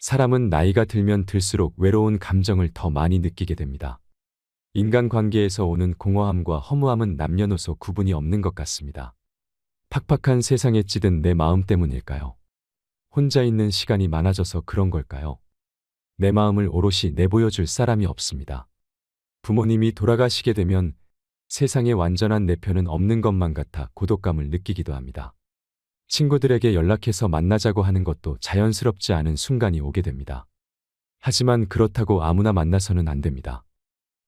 사람은 나이가 들면 들수록 외로운 감정을 더 많이 느끼게 됩니다. 인간관계에서 오는 공허함과 허무함은 남녀노소 구분이 없는 것 같습니다. 팍팍한 세상에 찌든 내 마음 때문일까요? 혼자 있는 시간이 많아져서 그런 걸까요? 내 마음을 오롯이 내보여줄 사람이 없습니다. 부모님이 돌아가시게 되면 세상에 완전한 내 편은 없는 것만 같아 고독감을 느끼기도 합니다. 친구들에게 연락해서 만나자고 하는 것도 자연스럽지 않은 순간이 오게 됩니다. 하지만 그렇다고 아무나 만나서는 안 됩니다.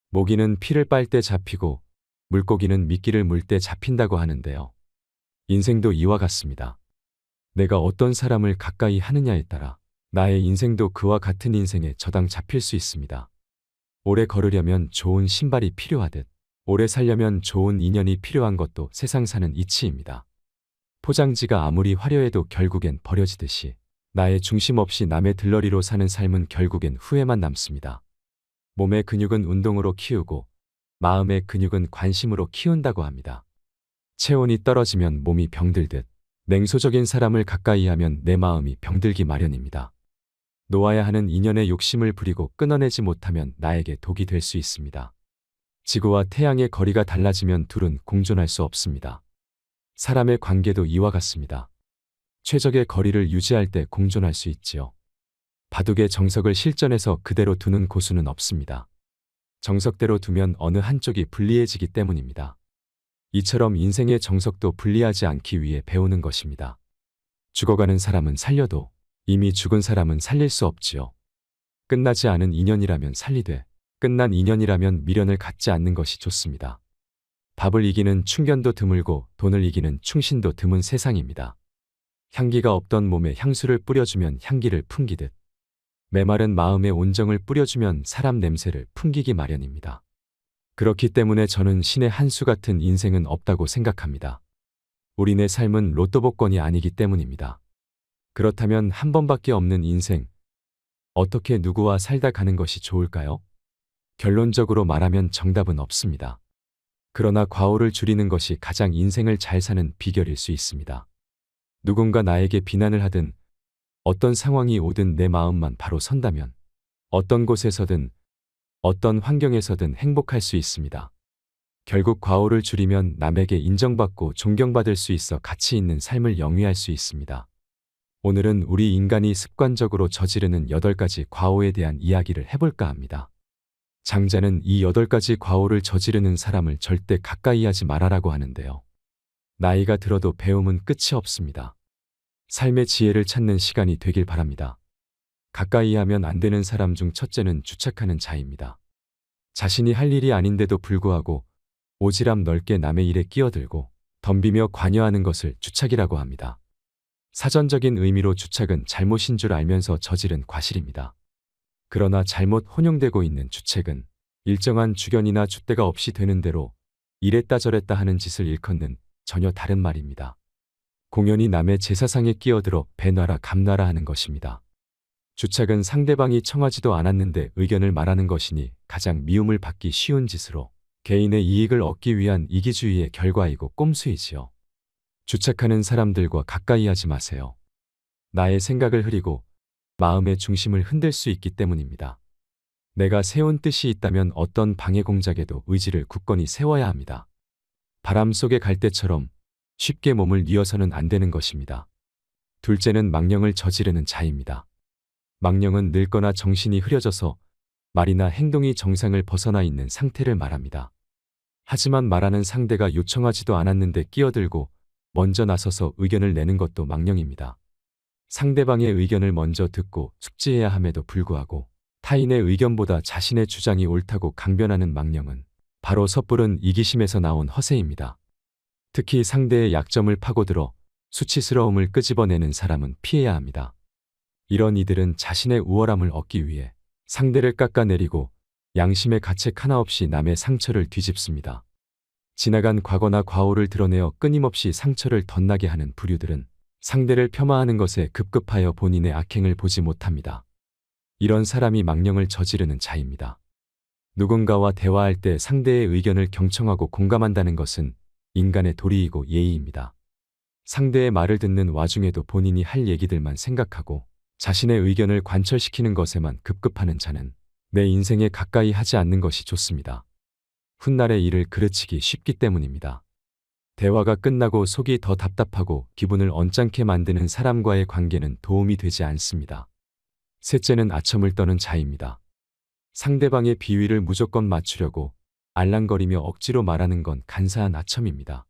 모기는 피를 빨 때 잡히고 물고기는 미끼를 물 때 잡힌다고 하는데요. 인생도 이와 같습니다. 내가 어떤 사람을 가까이 하느냐에 따라 나의 인생도 그와 같은 인생에 저당 잡힐 수 있습니다. 오래 걸으려면 좋은 신발이 필요하듯 오래 살려면 좋은 인연이 필요한 것도 세상 사는 이치입니다. 포장지가 아무리 화려해도 결국엔 버려지듯이 나의 중심 없이 남의 들러리로 사는 삶은 결국엔 후회만 남습니다. 몸의 근육은 운동으로 키우고 마음의 근육은 관심으로 키운다고 합니다. 체온이 떨어지면 몸이 병들듯 냉소적인 사람을 가까이 하면 내 마음이 병들기 마련입니다. 놓아야 하는 인연의 욕심을 부리고 끊어내지 못하면 나에게 독이 될 수 있습니다. 지구와 태양의 거리가 달라지면 둘은 공존할 수 없습니다. 사람의 관계도 이와 같습니다. 최적의 거리를 유지할 때 공존할 수 있지요. 바둑의 정석을 실전에서 그대로 두는 고수는 없습니다. 정석대로 두면 어느 한쪽이 불리해지기 때문입니다. 이처럼 인생의 정석도 불리하지 않기 위해 배우는 것입니다. 죽어가는 사람은 살려도 이미 죽은 사람은 살릴 수 없지요. 끝나지 않은 인연이라면 살리되 끝난 인연이라면 미련을 갖지 않는 것이 좋습니다. 밥을 이기는 충견도 드물고 돈을 이기는 충신도 드문 세상입니다. 향기가 없던 몸에 향수를 뿌려주면 향기를 풍기듯 메마른 마음에 온정을 뿌려주면 사람 냄새를 풍기기 마련입니다. 그렇기 때문에 저는 신의 한 수 같은 인생은 없다고 생각합니다. 우리네 삶은 로또 복권이 아니기 때문입니다. 그렇다면 한 번밖에 없는 인생, 어떻게 누구와 살다 가는 것이 좋을까요? 결론적으로 말하면 정답은 없습니다. 그러나 과오를 줄이는 것이 가장 인생을 잘 사는 비결일 수 있습니다. 누군가 나에게 비난을 하든 어떤 상황이 오든 내 마음만 바로 선다면 어떤 곳에서든 어떤 환경에서든 행복할 수 있습니다. 결국 과오를 줄이면 남에게 인정받고 존경받을 수 있어 가치 있는 삶을 영위할 수 있습니다. 오늘은 우리 인간이 습관적으로 저지르는 8가지 과오에 대한 이야기를 해볼까 합니다. 장자는 이 8가지 과오를 저지르는 사람을 절대 가까이 하지 말아라고 하는데요. 나이가 들어도 배움은 끝이 없습니다. 삶의 지혜를 찾는 시간이 되길 바랍니다. 가까이 하면 안 되는 사람 중 첫째는 주착하는 자입니다. 자신이 할 일이 아닌데도 불구하고 오지랖 넓게 남의 일에 끼어들고 덤비며 관여하는 것을 주착이라고 합니다. 사전적인 의미로 주착은 잘못인 줄 알면서 저지른 과실입니다. 그러나 잘못 혼용되고 있는 주책은 일정한 주견이나 줏대가 없이 되는 대로 이랬다 저랬다 하는 짓을 일컫는 전혀 다른 말입니다. 공연히 남의 제사상에 끼어들어 배놔라 감놔라 하는 것입니다. 주착은 상대방이 청하지도 않았는데 의견을 말하는 것이니 가장 미움을 받기 쉬운 짓으로 개인의 이익을 얻기 위한 이기주의의 결과이고 꼼수이지요. 주착하는 사람들과 가까이 하지 마세요. 나의 생각을 흐리고 마음의 중심을 흔들 수 있기 때문입니다. 내가 세운 뜻이 있다면 어떤 방해 공작에도 의지를 굳건히 세워야 합니다. 바람 속의 갈대처럼 쉽게 몸을 뉘어서는 안 되는 것입니다. 둘째는 망령을 저지르는 자입니다. 망령은 늙거나 정신이 흐려져서 말이나 행동이 정상을 벗어나 있는 상태를 말합니다. 하지만 말하는 상대가 요청하지도 않았는데 끼어들고 먼저 나서서 의견을 내는 것도 망령입니다. 상대방의 의견을 먼저 듣고 숙지해야 함에도 불구하고 타인의 의견보다 자신의 주장이 옳다고 강변하는 망령은 바로 섣부른 이기심에서 나온 허세입니다. 특히 상대의 약점을 파고들어 수치스러움을 끄집어내는 사람은 피해야 합니다. 이런 이들은 자신의 우월함을 얻기 위해 상대를 깎아내리고 양심의 가책 하나 없이 남의 상처를 뒤집습니다. 지나간 과거나 과오를 드러내어 끊임없이 상처를 덧나게 하는 부류들은 상대를 폄하하는 것에 급급하여 본인의 악행을 보지 못합니다. 이런 사람이 망령을 저지르는 자입니다. 누군가와 대화할 때 상대의 의견을 경청하고 공감한다는 것은 인간의 도리이고 예의입니다. 상대의 말을 듣는 와중에도 본인이 할 얘기들만 생각하고 자신의 의견을 관철시키는 것에만 급급하는 자는 내 인생에 가까이 하지 않는 것이 좋습니다. 훗날의 일을 그르치기 쉽기 때문입니다. 대화가 끝나고 속이 더 답답하고 기분을 언짢게 만드는 사람과의 관계는 도움이 되지 않습니다. 셋째는 아첨을 떠는 자입니다. 상대방의 비위를 무조건 맞추려고 알랑거리며 억지로 말하는 건 간사한 아첨입니다.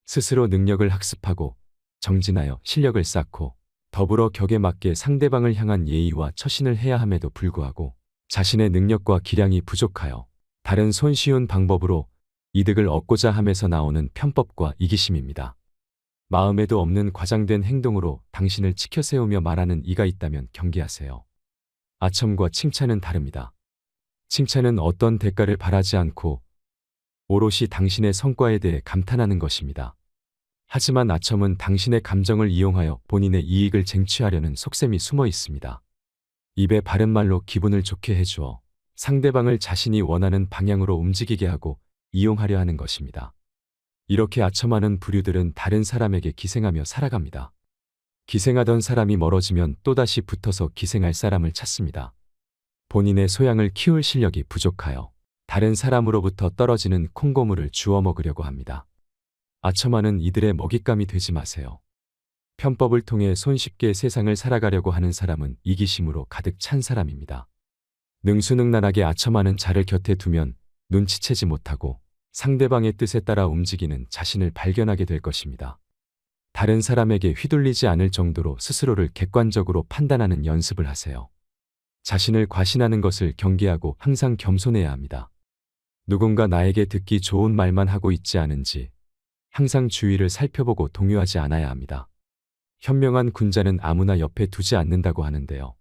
스스로 능력을 학습하고 정진하여 실력을 쌓고 더불어 격에 맞게 상대방을 향한 예의와 처신을 해야 함에도 불구하고 자신의 능력과 기량이 부족하여 다른 손쉬운 방법으로 이득을 얻고자 함에서 나오는 편법과 이기심입니다. 마음에도 없는 과장된 행동으로 당신을 치켜 세우며 말하는 이가 있다면 경계하세요. 아첨과 칭찬은 다릅니다. 칭찬은 어떤 대가를 바라지 않고 오롯이 당신의 성과에 대해 감탄하는 것입니다. 하지만 아첨은 당신의 감정을 이용하여 본인의 이익을 쟁취하려는 속셈이 숨어 있습니다. 입에 바른 말로 기분을 좋게 해주어 상대방을 자신이 원하는 방향으로 움직이게 하고 이용하려 하는 것입니다. 이렇게 아첨하는 부류들은 다른 사람에게 기생하며 살아갑니다. 기생하던 사람이 멀어지면 또다시 붙어서 기생할 사람을 찾습니다. 본인의 소양을 키울 실력이 부족하여 다른 사람으로부터 떨어지는 콩고물을 주워 먹으려고 합니다. 아첨하는 이들의 먹잇감이 되지 마세요. 편법을 통해 손쉽게 세상을 살아가려고 하는 사람은 이기심으로 가득 찬 사람입니다. 능수능란하게 아첨하는 자를 곁에 두면 눈치채지 못하고 상대방의 뜻에 따라 움직이는 자신을 발견하게 될 것입니다. 다른 사람에게 휘둘리지 않을 정도로 스스로를 객관적으로 판단하는 연습을 하세요. 자신을 과신하는 것을 경계하고 항상 겸손해야 합니다. 누군가 나에게 듣기 좋은 말만 하고 있지 않은지 항상 주위를 살펴보고 동요하지 않아야 합니다. 현명한 군자는 아무나 옆에 두지 않는다고 하는데요.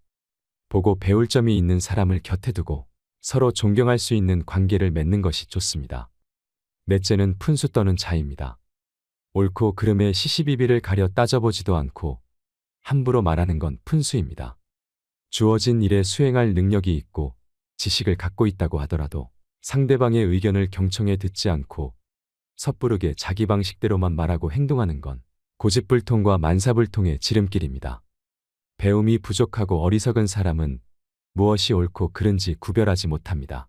보고 배울 점이 있는 사람을 곁에 두고 서로 존경할 수 있는 관계를 맺는 것이 좋습니다. 넷째는 푼수 떠는 자입니다. 옳고 그름의 시시비비를 가려 따져보지도 않고 함부로 말하는 건 푼수입니다. 주어진 일에 수행할 능력이 있고 지식을 갖고 있다고 하더라도 상대방의 의견을 경청해 듣지 않고 섣부르게 자기 방식대로만 말하고 행동하는 건 고집불통과 만사불통의 지름길입니다. 배움이 부족하고 어리석은 사람은 무엇이 옳고 그른지 구별하지 못합니다.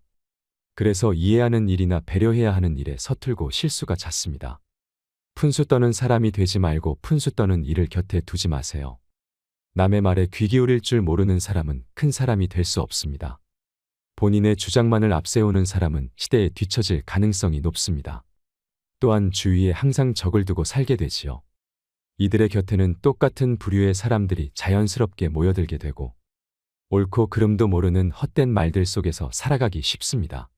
그래서 이해하는 일이나 배려해야 하는 일에 서툴고 실수가 잦습니다. 푼수 떠는 사람이 되지 말고 푼수 떠는 일을 곁에 두지 마세요. 남의 말에 귀 기울일 줄 모르는 사람은 큰 사람이 될 수 없습니다. 본인의 주장만을 앞세우는 사람은 시대에 뒤처질 가능성이 높습니다. 또한 주위에 항상 적을 두고 살게 되지요. 이들의 곁에는 똑같은 부류의 사람들이 자연스럽게 모여들게 되고 옳고 그름도 모르는 헛된 말들 속에서 살아가기 쉽습니다.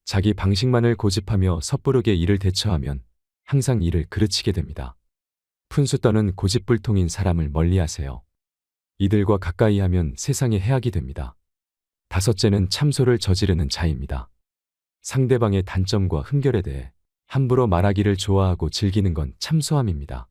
자기 방식만을 고집하며 섣부르게 일을 대처하면 항상 일을 그르치게 됩니다. 푼수 떠는 고집불통인 사람을 멀리하세요. 이들과 가까이 하면 세상에 해악이 됩니다. 다섯째는 참소를 저지르는 자입니다. 상대방의 단점과 흠결에 대해 함부로 말하기를 좋아하고 즐기는 건 참소함입니다.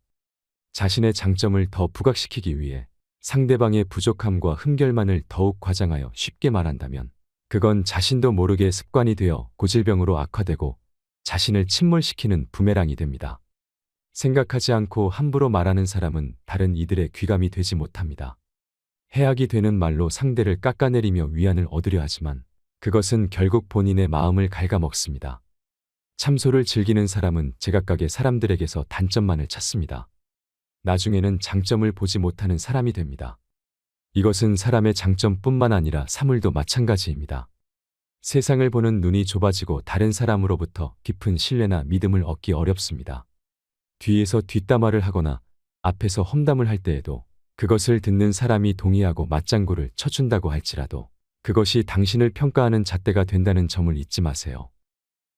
자신의 장점을 더 부각시키기 위해 상대방의 부족함과 흠결만을 더욱 과장하여 쉽게 말한다면 그건 자신도 모르게 습관이 되어 고질병으로 악화되고 자신을 침몰시키는 부메랑이 됩니다. 생각하지 않고 함부로 말하는 사람은 다른 이들의 귀감이 되지 못합니다. 해악이 되는 말로 상대를 깎아내리며 위안을 얻으려 하지만 그것은 결국 본인의 마음을 갉아먹습니다. 참소를 즐기는 사람은 제각각의 사람들에게서 단점만을 찾습니다. 나중에는 장점을 보지 못하는 사람이 됩니다. 이것은 사람의 장점뿐만 아니라 사물도 마찬가지입니다. 세상을 보는 눈이 좁아지고 다른 사람으로부터 깊은 신뢰나 믿음을 얻기 어렵습니다. 뒤에서 뒷담화를 하거나 앞에서 험담을 할 때에도 그것을 듣는 사람이 동의하고 맞장구를 쳐준다고 할지라도 그것이 당신을 평가하는 잣대가 된다는 점을 잊지 마세요.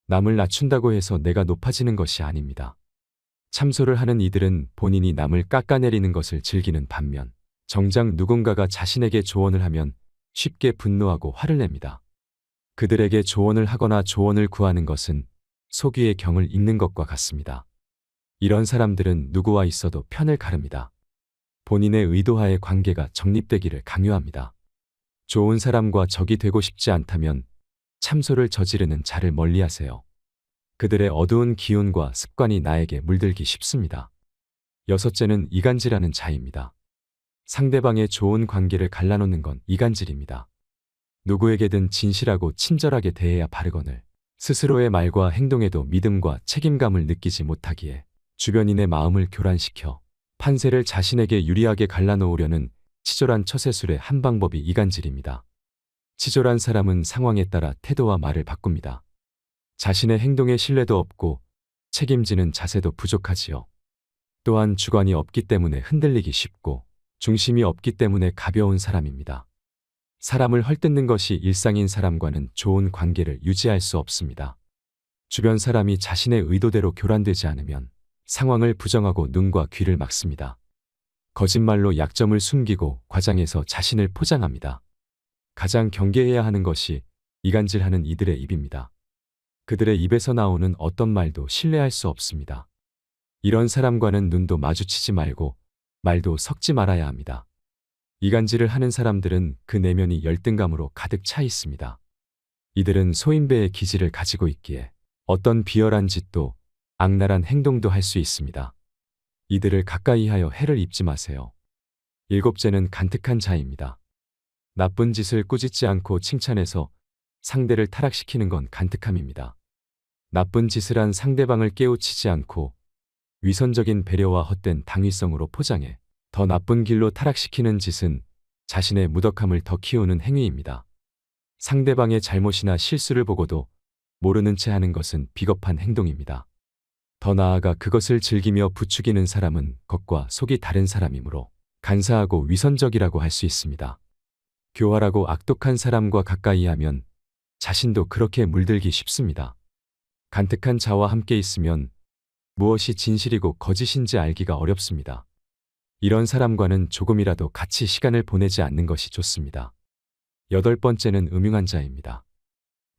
남을 낮춘다고 해서 내가 높아지는 것이 아닙니다. 참소를 하는 이들은 본인이 남을 깎아내리는 것을 즐기는 반면 정작 누군가가 자신에게 조언을 하면 쉽게 분노하고 화를 냅니다. 그들에게 조언을 하거나 조언을 구하는 것은 소귀의 경을 읽는 것과 같습니다. 이런 사람들은 누구와 있어도 편을 가릅니다. 본인의 의도하에 관계가 정립되기를 강요합니다. 좋은 사람과 적이 되고 싶지 않다면 참소를 저지르는 자를 멀리하세요. 그들의 어두운 기운과 습관이 나에게 물들기 쉽습니다. 여섯째는 이간질하는 자입니다. 상대방의 좋은 관계를 갈라놓는 건 이간질입니다. 누구에게든 진실하고 친절하게 대해야 바르거늘 스스로의 말과 행동에도 믿음과 책임감을 느끼지 못하기에 주변인의 마음을 교란시켜 판세를 자신에게 유리하게 갈라놓으려는 치졸한 처세술의 한 방법이 이간질입니다. 치졸한 사람은 상황에 따라 태도와 말을 바꿉니다. 자신의 행동에 신뢰도 없고 책임지는 자세도 부족하지요. 또한 주관이 없기 때문에 흔들리기 쉽고 중심이 없기 때문에 가벼운 사람입니다. 사람을 헐뜯는 것이 일상인 사람과는 좋은 관계를 유지할 수 없습니다. 주변 사람이 자신의 의도대로 교란되지 않으면 상황을 부정하고 눈과 귀를 막습니다. 거짓말로 약점을 숨기고 과장해서 자신을 포장합니다. 가장 경계해야 하는 것이 이간질하는 이들의 입입니다. 그들의 입에서 나오는 어떤 말도 신뢰할 수 없습니다. 이런 사람과는 눈도 마주치지 말고 말도 섞지 말아야 합니다. 이간질을 하는 사람들은 그 내면이 열등감으로 가득 차 있습니다. 이들은 소인배의 기질을 가지고 있기에 어떤 비열한 짓도 악랄한 행동도 할 수 있습니다. 이들을 가까이 하여 해를 입지 마세요. 일곱째는 간특한 자입니다. 나쁜 짓을 꾸짖지 않고 칭찬해서 상대를 타락시키는 건 간특함입니다. 나쁜 짓을 한 상대방을 깨우치지 않고 위선적인 배려와 헛된 당위성으로 포장해 더 나쁜 길로 타락시키는 짓은 자신의 무덕함을 더 키우는 행위입니다. 상대방의 잘못이나 실수를 보고도 모르는 채 하는 것은 비겁한 행동입니다. 더 나아가 그것을 즐기며 부추기는 사람은 겉과 속이 다른 사람이므로 간사하고 위선적이라고 할 수 있습니다. 교활하고 악독한 사람과 가까이 하면 자신도 그렇게 물들기 쉽습니다. 간특한 자와 함께 있으면 무엇이 진실이고 거짓인지 알기가 어렵습니다. 이런 사람과는 조금이라도 같이 시간을 보내지 않는 것이 좋습니다. 여덟 번째는 음흉한 자입니다.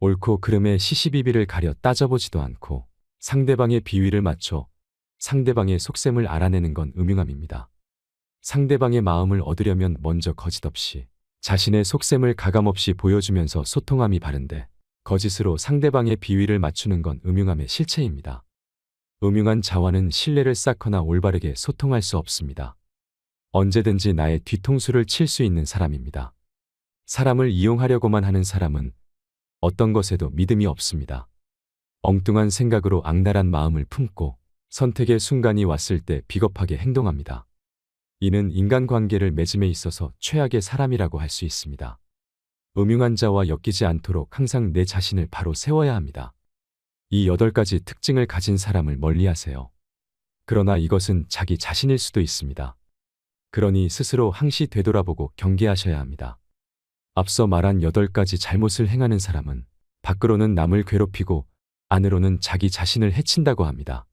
옳고 그름의 시시비비를 가려 따져보지도 않고 상대방의 비위를 맞춰 상대방의 속셈을 알아내는 건 음흉함입니다. 상대방의 마음을 얻으려면 먼저 거짓 없이 자신의 속셈을 가감없이 보여주면서 소통함이 바른데 거짓으로 상대방의 비위를 맞추는 건 음흉함의 실체입니다. 음흉한 자와는 신뢰를 쌓거나 올바르게 소통할 수 없습니다. 언제든지 나의 뒤통수를 칠 수 있는 사람입니다. 사람을 이용하려고만 하는 사람은 어떤 것에도 믿음이 없습니다. 엉뚱한 생각으로 악랄한 마음을 품고 선택의 순간이 왔을 때 비겁하게 행동합니다. 이는 인간관계를 맺음에 있어서 최악의 사람이라고 할 수 있습니다. 음흉한 자와 엮이지 않도록 항상 내 자신을 바로 세워야 합니다. 이 8가지 특징을 가진 사람을 멀리하세요. 그러나 이것은 자기 자신일 수도 있습니다. 그러니 스스로 항시 되돌아보고 경계하셔야 합니다. 앞서 말한 8가지 잘못을 행하는 사람은 밖으로는 남을 괴롭히고 안으로는 자기 자신을 해친다고 합니다.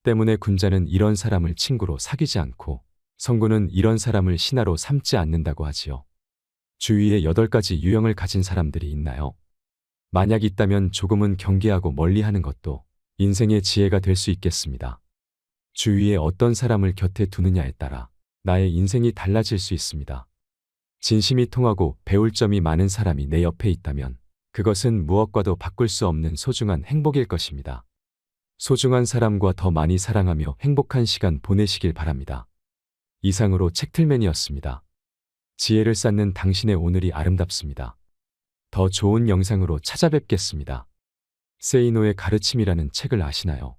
때문에 군자는 이런 사람을 친구로 사귀지 않고 성군은 이런 사람을 신하로 삼지 않는다고 하지요. 주위에 8가지 유형을 가진 사람들이 있나요? 만약 있다면 조금은 경계하고 멀리하는 것도 인생의 지혜가 될 수 있겠습니다. 주위에 어떤 사람을 곁에 두느냐에 따라 나의 인생이 달라질 수 있습니다. 진심이 통하고 배울 점이 많은 사람이 내 옆에 있다면 그것은 무엇과도 바꿀 수 없는 소중한 행복일 것입니다. 소중한 사람과 더 많이 사랑하며 행복한 시간 보내시길 바랍니다. 이상으로 책틀맨이었습니다. 지혜를 쌓는 당신의 오늘이 아름답습니다. 더 좋은 영상으로 찾아뵙겠습니다. 세이노의 가르침이라는 책을 아시나요?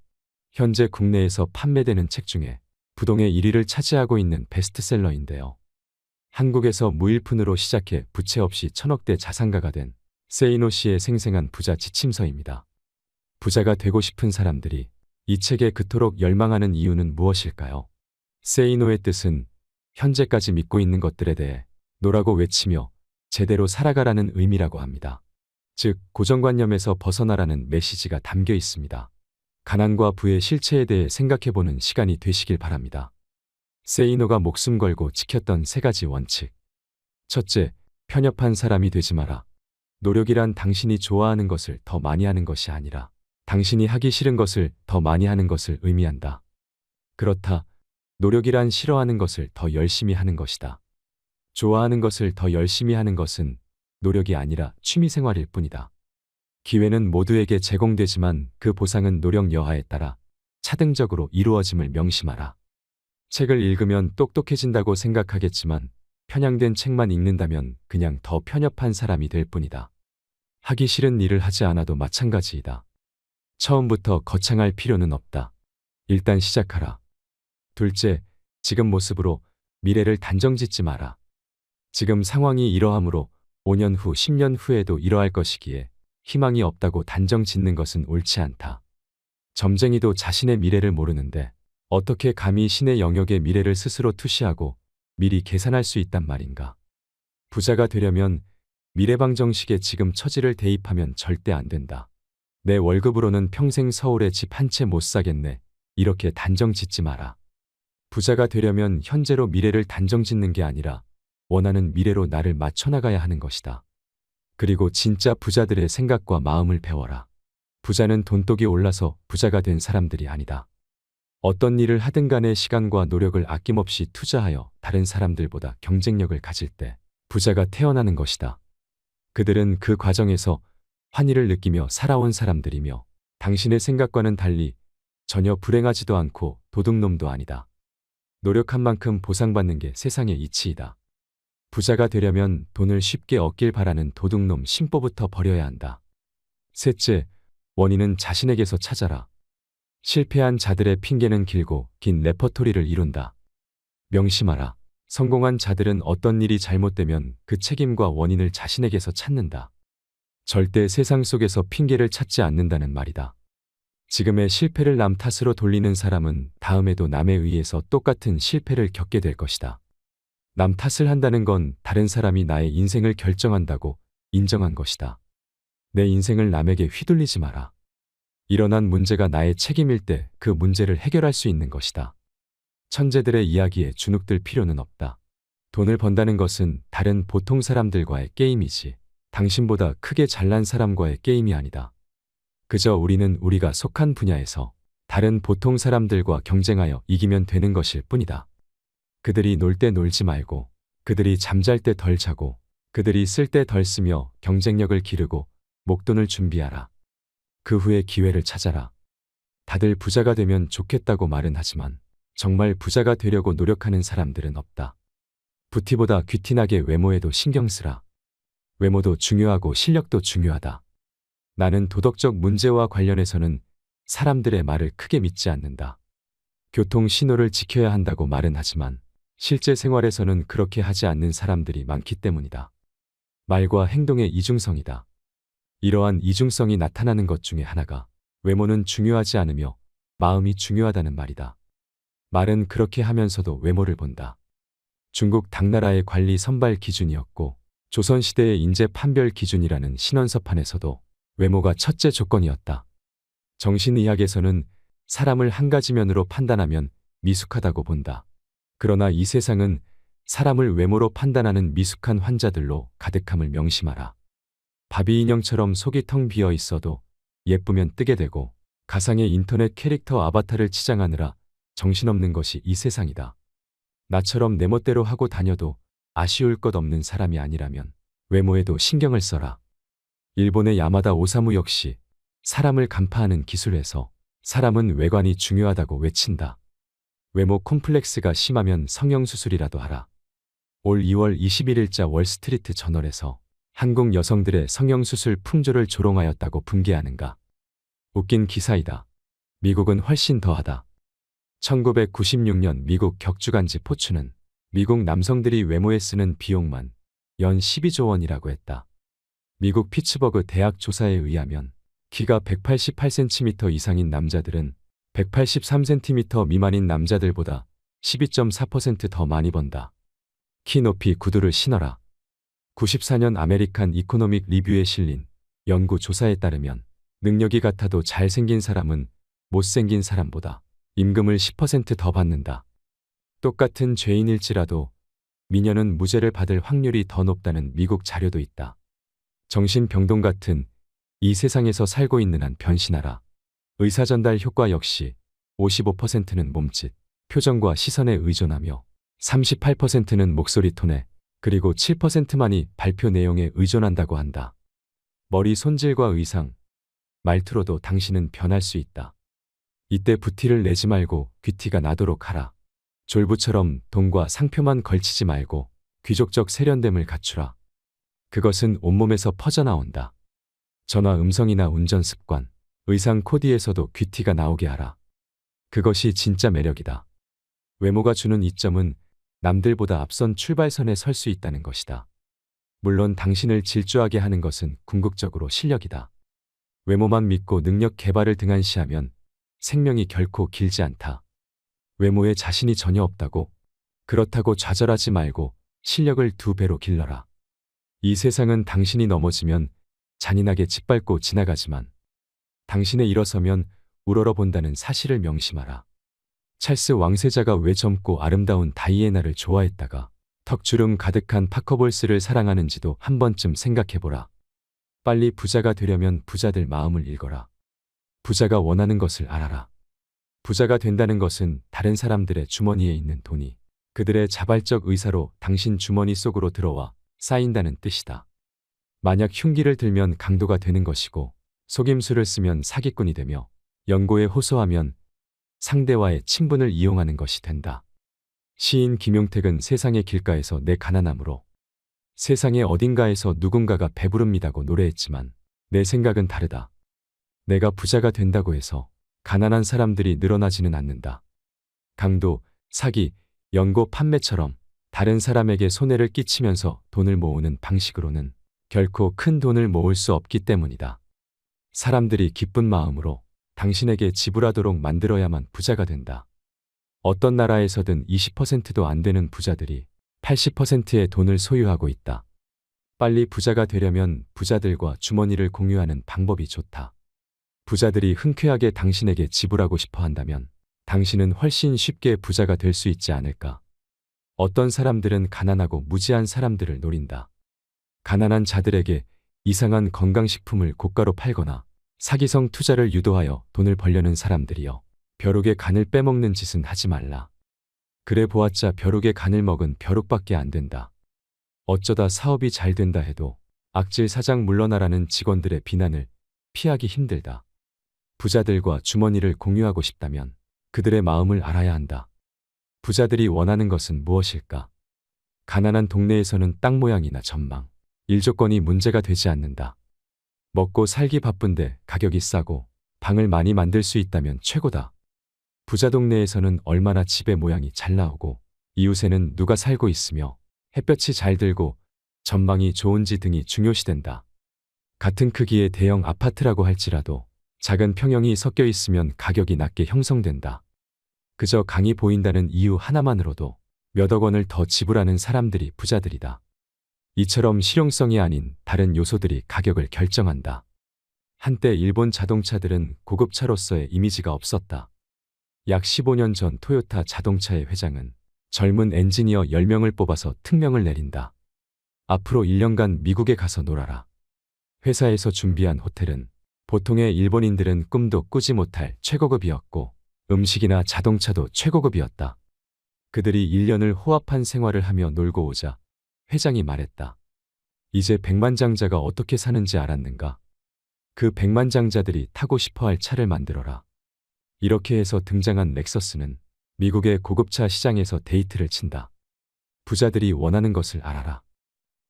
현재 국내에서 판매되는 책 중에 부동의 1위를 차지하고 있는 베스트셀러인데요. 한국에서 무일푼으로 시작해 부채 없이 천억대 자산가가 된 세이노 씨의 생생한 부자 지침서입니다. 부자가 되고 싶은 사람들이 이 책에 그토록 열망하는 이유는 무엇일까요? 세이노의 뜻은 현재까지 믿고 있는 것들에 대해 노라고 외치며 제대로 살아가라는 의미라고 합니다. 즉, 고정관념에서 벗어나라는 메시지가 담겨 있습니다. 가난과 부의 실체에 대해 생각해보는 시간이 되시길 바랍니다. 세이노가 목숨 걸고 지켰던 3가지 원칙. 첫째, 편협한 사람이 되지 마라. 노력이란 당신이 좋아하는 것을 더 많이 하는 것이 아니라 당신이 하기 싫은 것을 더 많이 하는 것을 의미한다. 그렇다. 노력이란 싫어하는 것을 더 열심히 하는 것이다. 좋아하는 것을 더 열심히 하는 것은 노력이 아니라 취미생활일 뿐이다. 기회는 모두에게 제공되지만 그 보상은 노력 여하에 따라 차등적으로 이루어짐을 명심하라. 책을 읽으면 똑똑해진다고 생각하겠지만 편향된 책만 읽는다면 그냥 더 편협한 사람이 될 뿐이다. 하기 싫은 일을 하지 않아도 마찬가지이다. 처음부터 거창할 필요는 없다. 일단 시작하라. 둘째, 지금 모습으로 미래를 단정짓지 마라. 지금 상황이 이러하므로 5년 후, 10년 후에도 이러할 것이기에 희망이 없다고 단정 짓는 것은 옳지 않다. 점쟁이도 자신의 미래를 모르는데 어떻게 감히 신의 영역의 미래를 스스로 투시하고 미리 계산할 수 있단 말인가. 부자가 되려면 미래방정식에 지금 처지를 대입하면 절대 안 된다. 내 월급으로는 평생 서울에 집 한 채 못 사겠네. 이렇게 단정 짓지 마라. 부자가 되려면 현재로 미래를 단정 짓는 게 아니라 원하는 미래로 나를 맞춰나가야 하는 것이다. 그리고 진짜 부자들의 생각과 마음을 배워라. 부자는 돈독이 올라서 부자가 된 사람들이 아니다. 어떤 일을 하든 간에 시간과 노력을 아낌없이 투자하여 다른 사람들보다 경쟁력을 가질 때 부자가 태어나는 것이다. 그들은 그 과정에서 환희를 느끼며 살아온 사람들이며 당신의 생각과는 달리 전혀 불행하지도 않고 도둑놈도 아니다. 노력한 만큼 보상받는 게 세상의 이치이다. 부자가 되려면 돈을 쉽게 얻길 바라는 도둑놈 심보부터 버려야 한다. 셋째, 원인은 자신에게서 찾아라. 실패한 자들의 핑계는 길고 긴 레퍼토리를 이룬다. 명심하라. 성공한 자들은 어떤 일이 잘못되면 그 책임과 원인을 자신에게서 찾는다. 절대 세상 속에서 핑계를 찾지 않는다는 말이다. 지금의 실패를 남 탓으로 돌리는 사람은 다음에도 남에 의해서 똑같은 실패를 겪게 될 것이다. 남 탓을 한다는 건 다른 사람이 나의 인생을 결정한다고 인정한 것이다. 내 인생을 남에게 휘둘리지 마라. 일어난 문제가 나의 책임일 때 그 문제를 해결할 수 있는 것이다. 천재들의 이야기에 주눅들 필요는 없다. 돈을 번다는 것은 다른 보통 사람들과의 게임이지 당신보다 크게 잘난 사람과의 게임이 아니다. 그저 우리는 우리가 속한 분야에서 다른 보통 사람들과 경쟁하여 이기면 되는 것일 뿐이다. 그들이 놀 때 놀지 말고, 그들이 잠잘 때 덜 자고, 그들이 쓸 때 덜 쓰며 경쟁력을 기르고 목돈을 준비하라. 그 후에 기회를 찾아라. 다들 부자가 되면 좋겠다고 말은 하지만 정말 부자가 되려고 노력하는 사람들은 없다. 부티보다 귀티나게 외모에도 신경 쓰라. 외모도 중요하고 실력도 중요하다. 나는 도덕적 문제와 관련해서는 사람들의 말을 크게 믿지 않는다. 교통 신호를 지켜야 한다고 말은 하지만 실제 생활에서는 그렇게 하지 않는 사람들이 많기 때문이다. 말과 행동의 이중성이다. 이러한 이중성이 나타나는 것 중에 하나가 외모는 중요하지 않으며 마음이 중요하다는 말이다. 말은 그렇게 하면서도 외모를 본다. 중국 당나라의 관리 선발 기준이었고 조선시대의 인재 판별 기준이라는 신원서판에서도 외모가 첫째 조건이었다. 정신의학에서는 사람을 한 가지 면으로 판단하면 미숙하다고 본다. 그러나 이 세상은 사람을 외모로 판단하는 미숙한 환자들로 가득함을 명심하라. 바비 인형처럼 속이 텅 비어 있어도 예쁘면 뜨게 되고 가상의 인터넷 캐릭터 아바타를 치장하느라 정신없는 것이 이 세상이다. 나처럼 내 멋대로 하고 다녀도 아쉬울 것 없는 사람이 아니라면 외모에도 신경을 써라. 일본의 야마다 오사무 역시 사람을 간파하는 기술에서 사람은 외관이 중요하다고 외친다. 외모 콤플렉스가 심하면 성형수술이라도 하라. 올 2월 21일자 월스트리트 저널에서 한국 여성들의 성형수술 풍조를 조롱하였다고 분개하는가. 웃긴 기사이다. 미국은 훨씬 더하다. 1996년 미국 격주간지 포춘은 미국 남성들이 외모에 쓰는 비용만 연 12조 원이라고 했다. 미국 피츠버그 대학 조사에 의하면 키가 188cm 이상인 남자들은 183cm 미만인 남자들보다 12.4% 더 많이 번다. 키 높이 구두를 신어라. 94년 아메리칸 이코노믹 리뷰에 실린 연구 조사에 따르면 능력이 같아도 잘생긴 사람은 못생긴 사람보다 임금을 10% 더 받는다. 똑같은 죄인일지라도 미녀는 무죄를 받을 확률이 더 높다는 미국 자료도 있다. 정신병동 같은 이 세상에서 살고 있는 한 변신하라. 의사전달 효과 역시 55%는 몸짓, 표정과 시선에 의존하며 38%는 목소리 톤에 그리고 7%만이 발표 내용에 의존한다고 한다. 머리 손질과 의상, 말투로도 당신은 변할 수 있다. 이때 부티를 내지 말고 귀티가 나도록 하라. 졸부처럼 돈과 상표만 걸치지 말고 귀족적 세련됨을 갖추라. 그것은 온몸에서 퍼져나온다. 전화 음성이나 운전 습관, 의상 코디에서도 귀티가 나오게 하라. 그것이 진짜 매력이다. 외모가 주는 이점은 남들보다 앞선 출발선에 설 수 있다는 것이다. 물론 당신을 질주하게 하는 것은 궁극적으로 실력이다. 외모만 믿고 능력 개발을 등한시하면 생명이 결코 길지 않다. 외모에 자신이 전혀 없다고? 그렇다고 좌절하지 말고 실력을 2배로 길러라. 이 세상은 당신이 넘어지면 잔인하게 짓밟고 지나가지만 당신의 일어서면 우러러 본다는 사실을 명심하라. 찰스 왕세자가 왜 젊고 아름다운 다이애나를 좋아했다가 턱주름 가득한 파커볼스를 사랑하는지도 한 번쯤 생각해보라. 빨리 부자가 되려면 부자들 마음을 읽어라. 부자가 원하는 것을 알아라. 부자가 된다는 것은 다른 사람들의 주머니에 있는 돈이 그들의 자발적 의사로 당신 주머니 속으로 들어와 쌓인다는 뜻이다. 만약 흉기를 들면 강도가 되는 것이고 속임수를 쓰면 사기꾼이 되며 연고에 호소하면 상대와의 친분을 이용하는 것이 된다. 시인 김용택은 세상의 길가에서 내 가난함으로 세상의 어딘가에서 누군가가 배부릅니다고 노래했지만 내 생각은 다르다. 내가 부자가 된다고 해서 가난한 사람들이 늘어나지는 않는다. 강도, 사기, 연고 판매처럼 다른 사람에게 손해를 끼치면서 돈을 모으는 방식으로는 결코 큰 돈을 모을 수 없기 때문이다. 사람들이 기쁜 마음으로 당신에게 지불하도록 만들어야만 부자가 된다. 어떤 나라에서든 20%도 안 되는 부자들이 80%의 돈을 소유하고 있다. 빨리 부자가 되려면 부자들과 주머니를 공유하는 방법이 좋다. 부자들이 흔쾌하게 당신에게 지불하고 싶어 한다면 당신은 훨씬 쉽게 부자가 될 수 있지 않을까. 어떤 사람들은 가난하고 무지한 사람들을 노린다. 가난한 자들에게 이상한 건강식품을 고가로 팔거나 사기성 투자를 유도하여 돈을 벌려는 사람들이여. 벼룩의 간을 빼먹는 짓은 하지 말라. 그래 보았자 벼룩의 간을 먹은 벼룩밖에 안 된다. 어쩌다 사업이 잘 된다 해도 악질 사장 물러나라는 직원들의 비난을 피하기 힘들다. 부자들과 주머니를 공유하고 싶다면 그들의 마음을 알아야 한다. 부자들이 원하는 것은 무엇일까? 가난한 동네에서는 땅 모양이나 전망, 일 조건이 문제가 되지 않는다. 먹고 살기 바쁜데 가격이 싸고 방을 많이 만들 수 있다면 최고다. 부자 동네에서는 얼마나 집의 모양이 잘 나오고 이웃에는 누가 살고 있으며 햇볕이 잘 들고 전망이 좋은지 등이 중요시된다. 같은 크기의 대형 아파트라고 할지라도 작은 평형이 섞여 있으면 가격이 낮게 형성된다. 그저 강이 보인다는 이유 하나만으로도 몇억 원을 더 지불하는 사람들이 부자들이다. 이처럼 실용성이 아닌 다른 요소들이 가격을 결정한다. 한때 일본 자동차들은 고급차로서의 이미지가 없었다. 약 15년 전 토요타 자동차의 회장은 젊은 엔지니어 10명을 뽑아서 특명을 내린다. 앞으로 1년간 미국에 가서 놀아라. 회사에서 준비한 호텔은 보통의 일본인들은 꿈도 꾸지 못할 최고급이었고 음식이나 자동차도 최고급이었다. 그들이 1년을 호합한 생활을 하며 놀고 오자 회장이 말했다. 이제 백만장자가 어떻게 사는지 알았는가? 그 백만장자들이 타고 싶어할 차를 만들어라. 이렇게 해서 등장한 렉서스는 미국의 고급차 시장에서 데이트를 친다. 부자들이 원하는 것을 알아라.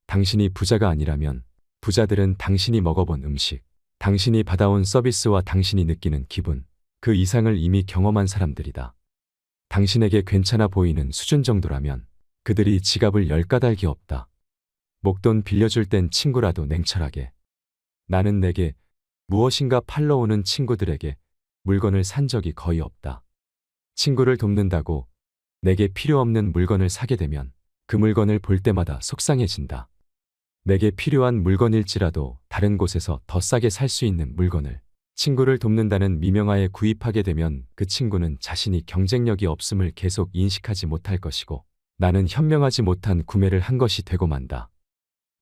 당신이 부자가 아니라면 부자들은 당신이 먹어본 음식, 당신이 받아온 서비스와 당신이 느끼는 기분, 그 이상을 이미 경험한 사람들이다. 당신에게 괜찮아 보이는 수준 정도라면 그들이 지갑을 열 까닭이 없다. 목돈 빌려줄 땐 친구라도 냉철하게. 나는 내게 무엇인가 팔러 오는 친구들에게 물건을 산 적이 거의 없다. 친구를 돕는다고 내게 필요 없는 물건을 사게 되면 그 물건을 볼 때마다 속상해진다. 내게 필요한 물건일지라도 다른 곳에서 더 싸게 살 수 있는 물건을 친구를 돕는다는 미명하에 구입하게 되면 그 친구는 자신이 경쟁력이 없음을 계속 인식하지 못할 것이고 나는 현명하지 못한 구매를 한 것이 되고 만다.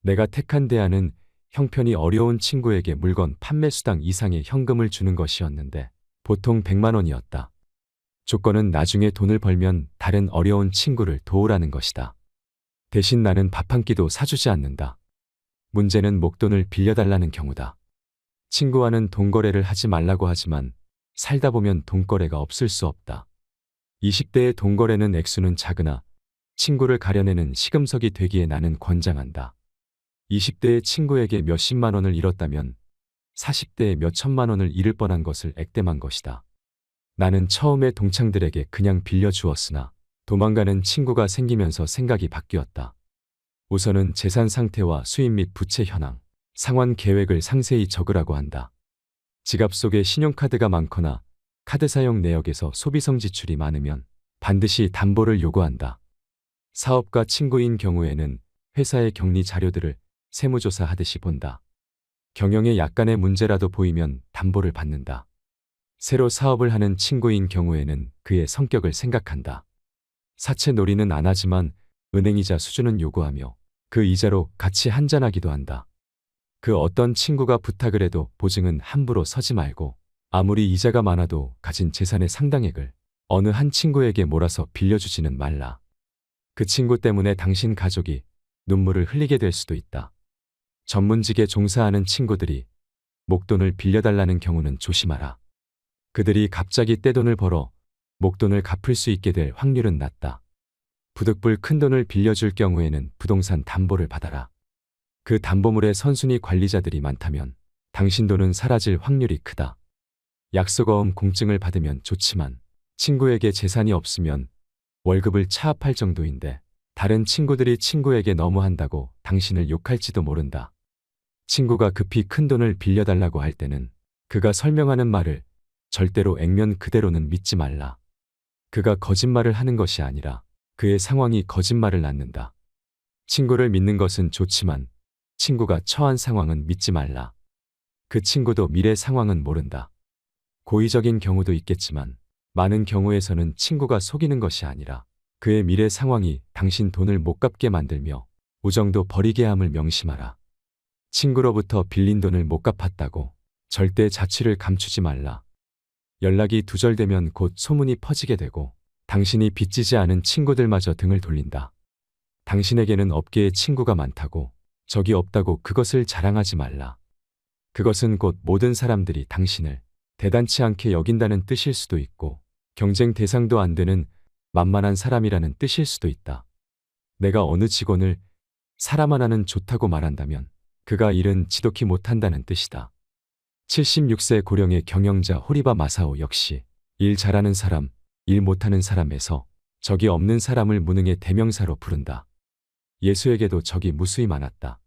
내가 택한 대안은 형편이 어려운 친구에게 물건 판매 수당 이상의 현금을 주는 것이었는데 보통 100만 원이었다. 조건은 나중에 돈을 벌면 다른 어려운 친구를 도우라는 것이다. 대신 나는 밥 한 끼도 사주지 않는다. 문제는 목돈을 빌려달라는 경우다. 친구와는 돈거래를 하지 말라고 하지만 살다 보면 돈거래가 없을 수 없다. 20대의 동거래는 액수는 작으나 친구를 가려내는 시금석이 되기에 나는 권장한다. 20대의 친구에게 몇십만 원을 잃었다면 40대에 몇천만 원을 잃을 뻔한 것을 액땜한 것이다. 나는 처음에 동창들에게 그냥 빌려주었으나 도망가는 친구가 생기면서 생각이 바뀌었다. 우선은 재산 상태와 수입 및 부채 현황, 상환 계획을 상세히 적으라고 한다. 지갑 속에 신용카드가 많거나 카드 사용 내역에서 소비성 지출이 많으면 반드시 담보를 요구한다. 사업가 친구인 경우에는 회사의 격리 자료들을 세무조사하듯이 본다. 경영에 약간의 문제라도 보이면 담보를 받는다. 새로 사업을 하는 친구인 경우에는 그의 성격을 생각한다. 사채 놀이는 안 하지만 은행이자 수준은 요구하며 그 이자로 같이 한잔하기도 한다. 그 어떤 친구가 부탁을 해도 보증은 함부로 서지 말고 아무리 이자가 많아도 가진 재산의 상당액을 어느 한 친구에게 몰아서 빌려주지는 말라. 그 친구 때문에 당신 가족이 눈물을 흘리게 될 수도 있다. 전문직에 종사하는 친구들이 목돈을 빌려달라는 경우는 조심하라. 그들이 갑자기 떼돈을 벌어 목돈을 갚을 수 있게 될 확률은 낮다. 부득불 큰돈을 빌려줄 경우에는 부동산 담보를 받아라. 그 담보물에 선순위 관리자들이 많다면 당신 돈은 사라질 확률이 크다. 약속어음 공증을 받으면 좋지만 친구에게 재산이 없으면 월급을 차압할 정도인데 다른 친구들이 친구에게 너무한다고 당신을 욕할지도 모른다. 친구가 급히 큰돈을 빌려달라고 할 때는 그가 설명하는 말을 절대로 액면 그대로는 믿지 말라. 그가 거짓말을 하는 것이 아니라 그의 상황이 거짓말을 낳는다. 친구를 믿는 것은 좋지만 친구가 처한 상황은 믿지 말라. 그 친구도 미래 상황은 모른다. 고의적인 경우도 있겠지만 많은 경우에서는 친구가 속이는 것이 아니라 그의 미래 상황이 당신 돈을 못 갚게 만들며 우정도 버리게 함을 명심하라. 친구로부터 빌린 돈을 못 갚았다고 절대 자취를 감추지 말라. 연락이 두절되면 곧 소문이 퍼지게 되고 당신이 빚지지 않은 친구들마저 등을 돌린다. 당신에게는 업계에 친구가 많다고 적이 없다고 그것을 자랑하지 말라. 그것은 곧 모든 사람들이 당신을 대단치 않게 여긴다는 뜻일 수도 있고 경쟁 대상도 안 되는 만만한 사람이라는 뜻일 수도 있다. 내가 어느 직원을 사람 하나는 좋다고 말한다면 그가 일은 지독히 못한다는 뜻이다. 76세 고령의 경영자 호리바 마사오 역시 일 잘하는 사람, 일 못하는 사람에서 적이 없는 사람을 무능의 대명사로 부른다. 예수에게도 적이 무수히 많았다.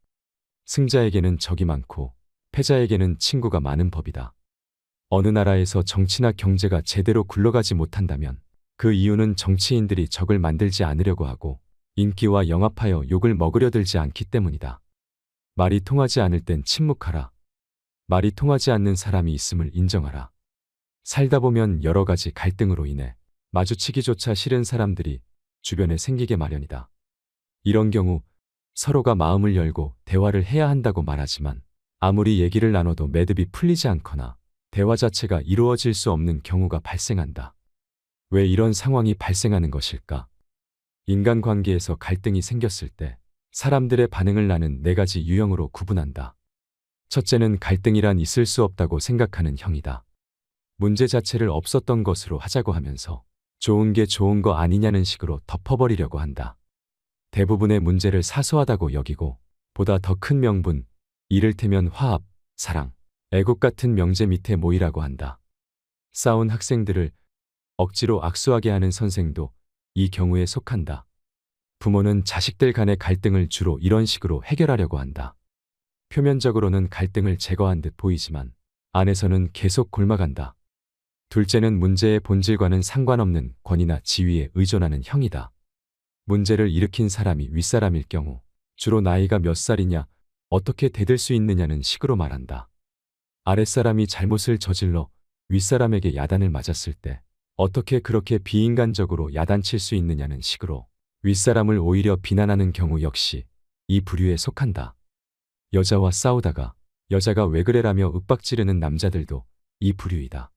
승자에게는 적이 많고 패자에게는 친구가 많은 법이다. 어느 나라에서 정치나 경제가 제대로 굴러가지 못한다면 그 이유는 정치인들이 적을 만들지 않으려고 하고 인기와 영합하여 욕을 먹으려 들지 않기 때문이다. 말이 통하지 않을 땐 침묵하라. 말이 통하지 않는 사람이 있음을 인정하라. 살다 보면 여러 가지 갈등으로 인해 마주치기조차 싫은 사람들이 주변에 생기게 마련이다. 이런 경우 서로가 마음을 열고 대화를 해야 한다고 말하지만 아무리 얘기를 나눠도 매듭이 풀리지 않거나 대화 자체가 이루어질 수 없는 경우가 발생한다. 왜 이런 상황이 발생하는 것일까? 인간관계에서 갈등이 생겼을 때 사람들의 반응을 나는 네 가지 유형으로 구분한다. 첫째는 갈등이란 있을 수 없다고 생각하는 형이다. 문제 자체를 없었던 것으로 하자고 하면서 좋은 게 좋은 거 아니냐는 식으로 덮어버리려고 한다. 대부분의 문제를 사소하다고 여기고 보다 더 큰 명분, 이를테면 화합, 사랑, 애국 같은 명제 밑에 모이라고 한다. 싸운 학생들을 억지로 악수하게 하는 선생도 이 경우에 속한다. 부모는 자식들 간의 갈등을 주로 이런 식으로 해결하려고 한다. 표면적으로는 갈등을 제거한 듯 보이지만 안에서는 계속 골마간다. 둘째는 문제의 본질과는 상관없는 권위나 지위에 의존하는 형이다. 문제를 일으킨 사람이 윗사람일 경우 주로 나이가 몇 살이냐, 어떻게 대들 수 있느냐는 식으로 말한다. 아랫사람이 잘못을 저질러 윗사람에게 야단을 맞았을 때 어떻게 그렇게 비인간적으로 야단칠 수 있느냐는 식으로 윗사람을 오히려 비난하는 경우 역시 이 부류에 속한다. 여자와 싸우다가 여자가 왜 그래라며 윽박지르는 남자들도 이 부류이다.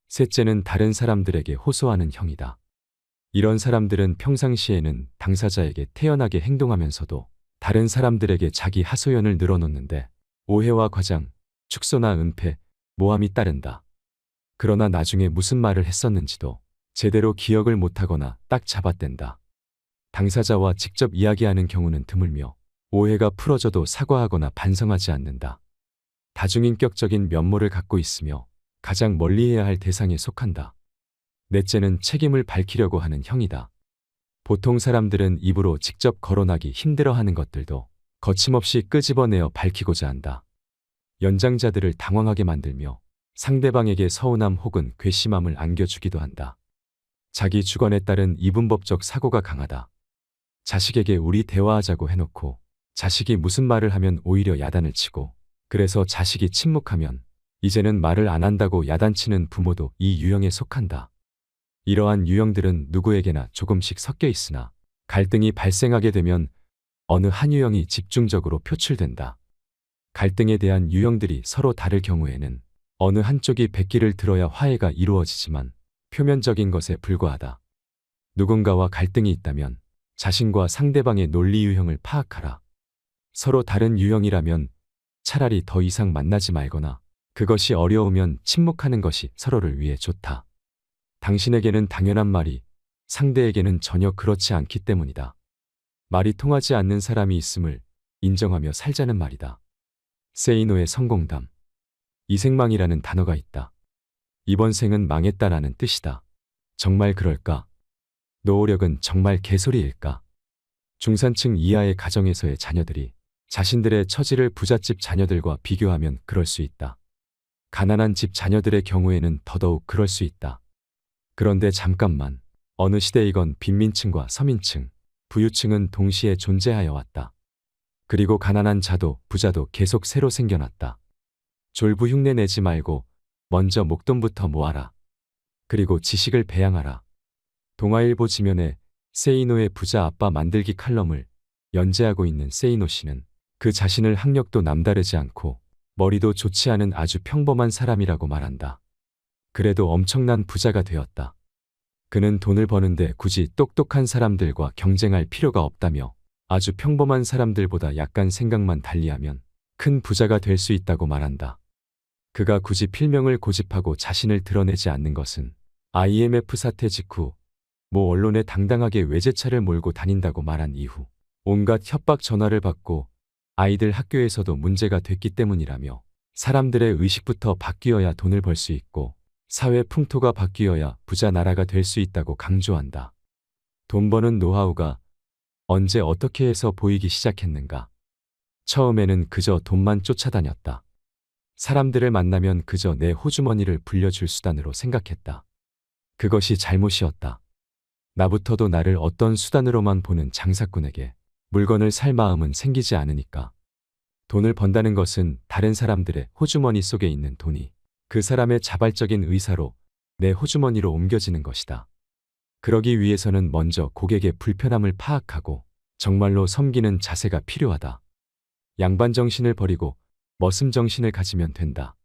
셋째는 다른 사람들에게 호소하는 형이다. 이런 사람들은 평상시에는 당사자에게 태연하게 행동하면서도 다른 사람들에게 자기 하소연을 늘어놓는데 오해와 과장, 축소나 은폐, 모함이 따른다. 그러나 나중에 무슨 말을 했었는지도 제대로 기억을 못하거나 딱 잡아댄다. 당사자와 직접 이야기하는 경우는 드물며 오해가 풀어져도 사과하거나 반성하지 않는다. 다중인격적인 면모를 갖고 있으며 가장 멀리해야 할 대상에 속한다. 넷째는 책임을 밝히려고 하는 형이다. 보통 사람들은 입으로 직접 거론하기 힘들어하는 것들도 거침없이 끄집어내어 밝히고자 한다. 연장자들을 당황하게 만들며 상대방에게 서운함 혹은 괘씸함을 안겨주기도 한다. 자기 주관에 따른 이분법적 사고가 강하다. 자식에게 우리 대화하자고 해놓고 자식이 무슨 말을 하면 오히려 야단을 치고, 그래서 자식이 침묵하면 이제는 말을 안 한다고 야단치는 부모도 이 유형에 속한다. 이러한 유형들은 누구에게나 조금씩 섞여 있으나 갈등이 발생하게 되면 어느 한 유형이 집중적으로 표출된다. 갈등에 대한 유형들이 서로 다를 경우에는 어느 한쪽이 백기를 들어야 화해가 이루어지지만 표면적인 것에 불과하다. 누군가와 갈등이 있다면 자신과 상대방의 논리 유형을 파악하라. 서로 다른 유형이라면 차라리 더 이상 만나지 말거나 그것이 어려우면 침묵하는 것이 서로를 위해 좋다. 당신에게는 당연한 말이 상대에게는 전혀 그렇지 않기 때문이다. 말이 통하지 않는 사람이 있음을 인정하며 살자는 말이다. 세이노의 성공담. 이생망이라는 단어가 있다. 이번 생은 망했다라는 뜻이다. 정말 그럴까? 노후력은 정말 개소리일까? 중산층 이하의 가정에서의 자녀들이 자신들의 처지를 부잣집 자녀들과 비교하면 그럴 수 있다. 가난한 집 자녀들의 경우에는 더더욱 그럴 수 있다. 그런데 잠깐만, 어느 시대이건 빈민층과 서민층, 부유층은 동시에 존재하여 왔다. 그리고 가난한 자도 부자도 계속 새로 생겨났다. 졸부 흉내 내지 말고 먼저 목돈부터 모아라. 그리고 지식을 배양하라. 동아일보 지면에 세이노의 부자 아빠 만들기 칼럼을 연재하고 있는 세이노 씨는 그 자신을 학력도 남다르지 않고 머리도 좋지 않은 아주 평범한 사람이라고 말한다. 그래도 엄청난 부자가 되었다. 그는 돈을 버는데 굳이 똑똑한 사람들과 경쟁할 필요가 없다며 아주 평범한 사람들보다 약간 생각만 달리하면 큰 부자가 될 수 있다고 말한다. 그가 굳이 필명을 고집하고 자신을 드러내지 않는 것은 IMF 사태 직후 모 언론에 당당하게 외제차를 몰고 다닌다고 말한 이후 온갖 협박 전화를 받고 아이들 학교에서도 문제가 됐기 때문이라며 사람들의 의식부터 바뀌어야 돈을 벌 수 있고 사회 풍토가 바뀌어야 부자 나라가 될 수 있다고 강조한다. 돈 버는 노하우가 언제 어떻게 해서 보이기 시작했는가? 처음에는 그저 돈만 쫓아다녔다. 사람들을 만나면 그저 내 호주머니를 불려줄 수단으로 생각했다. 그것이 잘못이었다. 나부터도 나를 어떤 수단으로만 보는 장사꾼에게 물건을 살 마음은 생기지 않으니까. 돈을 번다는 것은 다른 사람들의 호주머니 속에 있는 돈이 그 사람의 자발적인 의사로 내 호주머니로 옮겨지는 것이다. 그러기 위해서는 먼저 고객의 불편함을 파악하고 정말로 섬기는 자세가 필요하다. 양반정신을 버리고 머슴정신을 가지면 된다.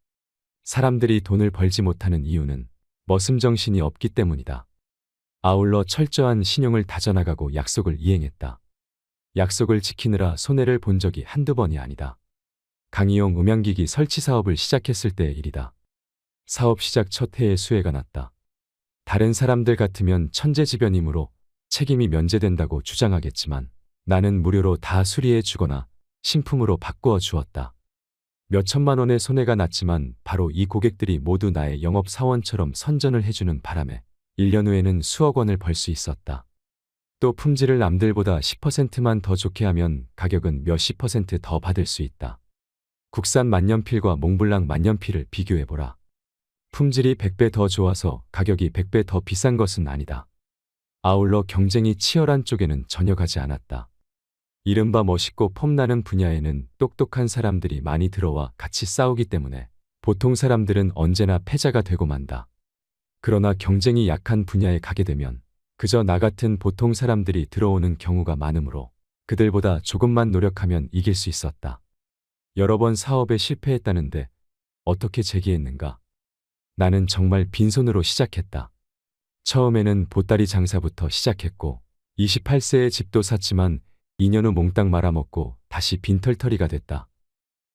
사람들이 돈을 벌지 못하는 이유는 머슴정신이 없기 때문이다. 아울러 철저한 신용을 다져나가고 약속을 이행했다. 약속을 지키느라 손해를 본 적이 한두 번이 아니다. 강의용 음향기기 설치 사업을 시작했을 때의 일이다. 사업 시작 첫 해에 수혜가 났다. 다른 사람들 같으면 천재지변이므로 책임이 면제된다고 주장하겠지만 나는 무료로 다 수리해 주거나 신품으로 바꾸어 주었다. 몇 천만 원의 손해가 났지만 바로 이 고객들이 모두 나의 영업사원처럼 선전을 해주는 바람에 1년 후에는 수억 원을 벌 수 있었다. 또 품질을 남들보다 10%만 더 좋게 하면 가격은 몇십 % 더 받을 수 있다. 국산 만년필과 몽블랑 만년필을 비교해보라. 품질이 100배 더 좋아서 가격이 100배 더 비싼 것은 아니다. 아울러 경쟁이 치열한 쪽에는 전혀 가지 않았다. 이른바 멋있고 폼나는 분야에는 똑똑한 사람들이 많이 들어와 같이 싸우기 때문에 보통 사람들은 언제나 패자가 되고 만다. 그러나 경쟁이 약한 분야에 가게 되면 그저 나 같은 보통 사람들이 들어오는 경우가 많으므로 그들보다 조금만 노력하면 이길 수 있었다. 여러 번 사업에 실패했다는데 어떻게 재기했는가? 나는 정말 빈손으로 시작했다. 처음에는 보따리 장사부터 시작했고 28세에 집도 샀지만 2년 후 몽땅 말아먹고 다시 빈털터리가 됐다.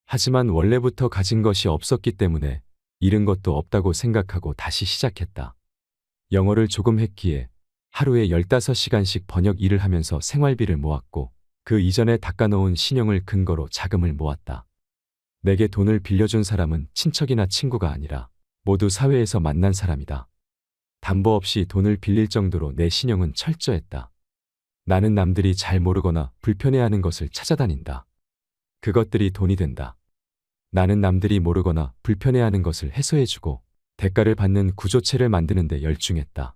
하지만 원래부터 가진 것이 없었기 때문에 잃은 것도 없다고 생각하고 다시 시작했다. 영어를 조금 했기에 하루에 15시간씩 번역 일을 하면서 생활비를 모았고 그 이전에 닦아놓은 신용을 근거로 자금을 모았다. 내게 돈을 빌려준 사람은 친척이나 친구가 아니라 모두 사회에서 만난 사람이다. 담보 없이 돈을 빌릴 정도로 내 신용은 철저했다. 나는 남들이 잘 모르거나 불편해하는 것을 찾아다닌다. 그것들이 돈이 된다. 나는 남들이 모르거나 불편해하는 것을 해소해주고 대가를 받는 구조체를 만드는 데 열중했다.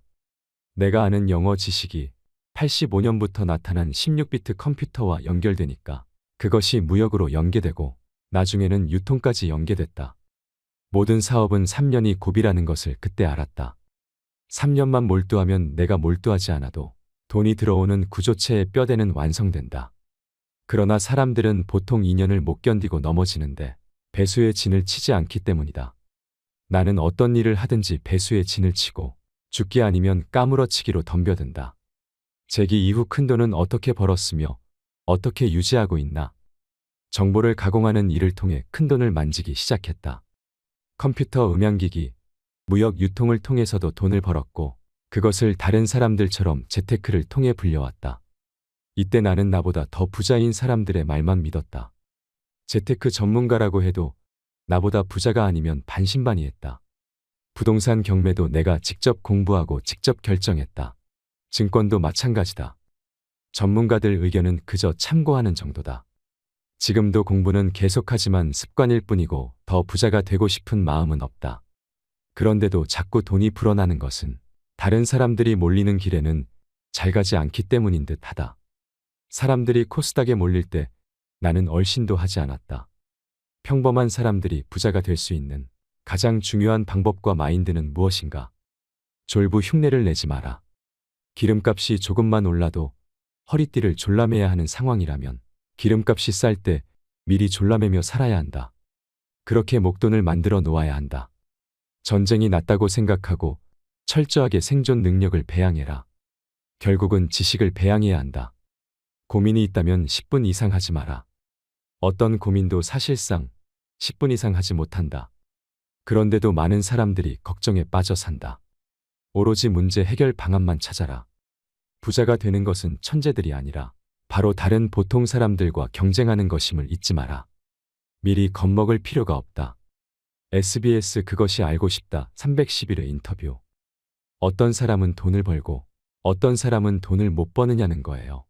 내가 아는 영어 지식이 85년부터 나타난 16비트 컴퓨터와 연결되니까 그것이 무역으로 연계되고 나중에는 유통까지 연계됐다. 모든 사업은 3년이 고비라는 것을 그때 알았다. 3년만 몰두하면 내가 몰두하지 않아도 돈이 들어오는 구조체의 뼈대는 완성된다. 그러나 사람들은 보통 2년을 못 견디고 넘어지는데 배수의 진을 치지 않기 때문이다. 나는 어떤 일을 하든지 배수의 진을 치고 죽기 아니면 까무러치기로 덤벼든다. 재기 이후 큰돈은 어떻게 벌었으며 어떻게 유지하고 있나? 정보를 가공하는 일을 통해 큰돈을 만지기 시작했다. 컴퓨터 음향기기, 무역 유통을 통해서도 돈을 벌었고 그것을 다른 사람들처럼 재테크를 통해 불려왔다. 이때 나는 나보다 더 부자인 사람들의 말만 믿었다. 재테크 전문가라고 해도 나보다 부자가 아니면 반신반의했다. 부동산 경매도 내가 직접 공부하고 직접 결정했다. 증권도 마찬가지다. 전문가들 의견은 그저 참고하는 정도다. 지금도 공부는 계속하지만 습관일 뿐이고 더 부자가 되고 싶은 마음은 없다. 그런데도 자꾸 돈이 불어나는 것은 다른 사람들이 몰리는 길에는 잘 가지 않기 때문인 듯하다. 사람들이 코스닥에 몰릴 때 나는 얼씬도 하지 않았다. 평범한 사람들이 부자가 될 수 있는 가장 중요한 방법과 마인드는 무엇인가? 졸부 흉내를 내지 마라. 기름값이 조금만 올라도 허리띠를 졸라매야 하는 상황이라면 기름값이 쌀 때 미리 졸라매며 살아야 한다. 그렇게 목돈을 만들어 놓아야 한다. 전쟁이 났다고 생각하고 철저하게 생존 능력을 배양해라. 결국은 지식을 배양해야 한다. 고민이 있다면 10분 이상 하지 마라. 어떤 고민도 사실상 10분 이상 하지 못한다. 그런데도 많은 사람들이 걱정에 빠져 산다. 오로지 문제 해결 방안만 찾아라. 부자가 되는 것은 천재들이 아니라 바로 다른 보통 사람들과 경쟁하는 것임을 잊지 마라. 미리 겁먹을 필요가 없다. SBS 그것이 알고 싶다 311회 인터뷰. 어떤 사람은 돈을 벌고 어떤 사람은 돈을 못 버느냐는 거예요.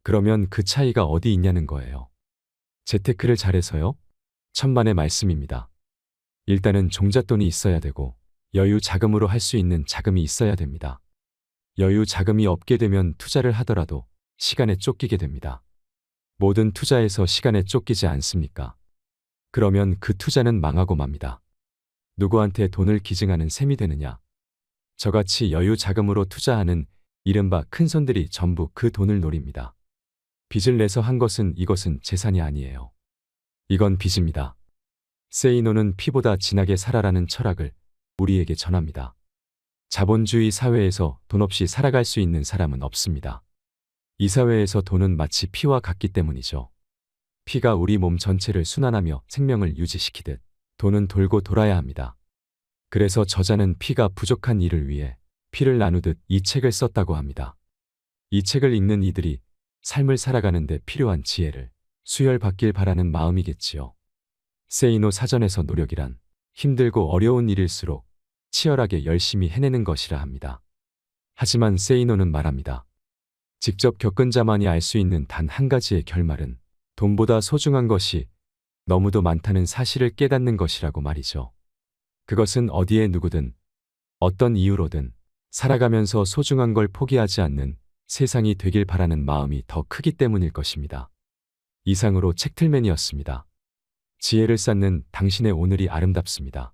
그러면 그 차이가 어디 있냐는 거예요. 재테크를 잘해서요? 천만의 말씀입니다. 일단은 종잣돈이 있어야 되고 여유 자금으로 할 수 있는 자금이 있어야 됩니다. 여유 자금이 없게 되면 투자를 하더라도 시간에 쫓기게 됩니다. 모든 투자에서 시간에 쫓기지 않습니까? 그러면 그 투자는 망하고 맙니다. 누구한테 돈을 기증하는 셈이 되느냐? 저같이 여유 자금으로 투자하는 이른바 큰손들이 전부 그 돈을 노립니다. 빚을 내서 한 것은 이것은 재산이 아니에요. 이건 빚입니다. 세이노는 피보다 진하게 살아라는 철학을 우리에게 전합니다. 자본주의 사회에서 돈 없이 살아갈 수 있는 사람은 없습니다. 이 사회에서 돈은 마치 피와 같기 때문이죠. 피가 우리 몸 전체를 순환하며 생명을 유지시키듯 돈은 돌고 돌아야 합니다. 그래서 저자는 피가 부족한 이를 위해 피를 나누듯 이 책을 썼다고 합니다. 이 책을 읽는 이들이 삶을 살아가는 데 필요한 지혜를 수혈받길 바라는 마음이겠지요. 세이노 사전에서 노력이란 힘들고 어려운 일일수록 치열하게 열심히 해내는 것이라 합니다. 하지만 세이노는 말합니다. 직접 겪은 자만이 알 수 있는 단 한 가지의 결말은 돈보다 소중한 것이 너무도 많다는 사실을 깨닫는 것이라고 말이죠. 그것은 어디에 누구든 어떤 이유로든 살아가면서 소중한 걸 포기하지 않는 세상이 되길 바라는 마음이 더 크기 때문일 것입니다. 이상으로 책틀맨이었습니다. 지혜를 쌓는 당신의 오늘이 아름답습니다.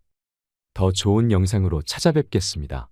더 좋은 영상으로 찾아뵙겠습니다.